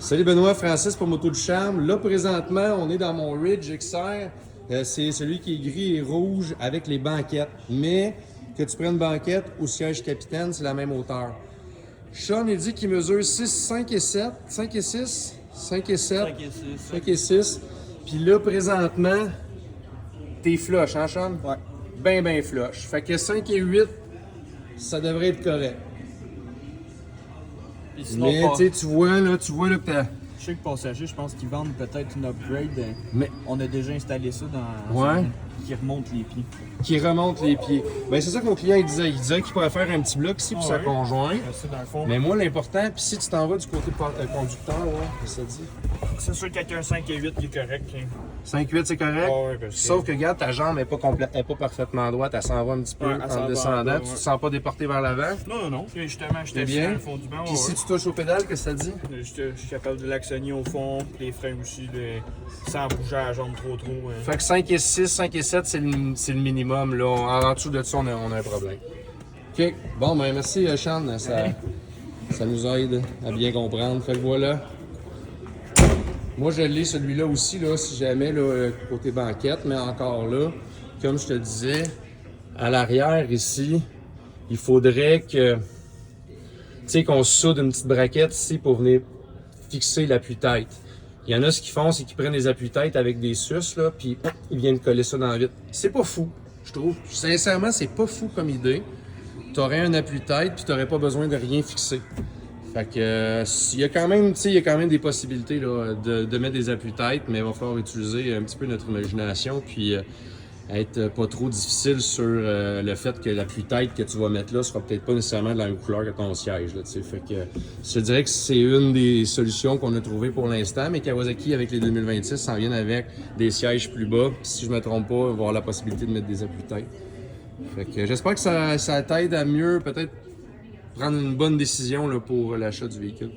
Salut Benoît, Francis pour Moto du Charme. Là, présentement, on est dans mon Ridge XR. C'est celui qui est gris et rouge avec les banquettes. Mais que tu prennes banquette ou siège capitaine, c'est la même hauteur. Sean, il dit qu'il mesure 6, 5 et 7. 5 et 6? 5 et 7. 5 et 6. 5 et 6. Puis là, présentement, t'es flush, hein, Sean? Ouais. Ben flush. Fait que 5 et 8, ça devrait être correct. Puis sinon, Mais tu vois là que t'as... je sais que Passager, je pense qu'ils vendent peut-être une upgrade. Mais On a déjà installé ça dans Ouais. qui remonte les pieds. qui remonte les pieds. Ben c'est ça que mon client il disait. Il disait qu'il pourrait faire un petit bloc ici pour sa Ouais. conjointe. C'est dans le fond. Mais moi, l'important, puis si tu t'en vas du côté conducteur, ouais, ça dit. C'est sûr qu'avec un 5 et 8 qui est correct. 5-8, c'est correct. Ouais, parce que- Sauf que, regarde, ta jambe n'est pas, est pas parfaitement droite. Elle s'en va un petit peu Ouais, elle s'en en va descendant. en bas, Tu ouais. te sens pas déporté vers l'avant. Non. Justement, C'est j'étais bien. dans le fond du banc. Puis si tu touches au pédale, qu'est-ce que ça dit? Je suis capable de l'actionner au fond, les freins aussi, sans bouger la jambe trop. Fait que 5 et 6, 5 et 7, c'est le minimum. Là. En dessous de ça, on a un problème. OK. Bon, ben merci, Sean. Ça nous aide à bien comprendre. Fait que voilà. Moi, je l'ai celui-là aussi, là, si jamais, là, côté banquette, mais encore là, comme je te disais, à l'arrière ici, il faudrait que, tu sais, qu'on soude une petite braquette ici pour venir fixer l'appui-tête. Il y en a ce qu'ils font, c'est qu'ils prennent des appuis-têtes avec des suces, là, puis ils viennent coller ça dans la vitre. C'est pas fou, je trouve. Sincèrement, c'est pas fou comme idée. T'aurais un appui-tête, puis t'aurais pas besoin de rien fixer. Fait que, il y a quand même, tu sais, il y a quand même des possibilités là, de mettre des appuis-têtes, mais il va falloir utiliser un petit peu notre imagination, puis être pas trop difficile sur le fait que l'appui-tête que tu vas mettre là sera peut-être pas nécessairement de la même couleur que ton siège. Là, fait que, je te dirais que c'est une des solutions qu'on a trouvées pour l'instant, mais Kawasaki, avec les 2026, s'en viennent avec des sièges plus bas. Puis, si je me trompe pas, il va y avoir la possibilité de mettre des appuis-têtes. Fait que j'espère que ça t'aide à mieux peut-être prendre une bonne décision là, pour l'achat du véhicule.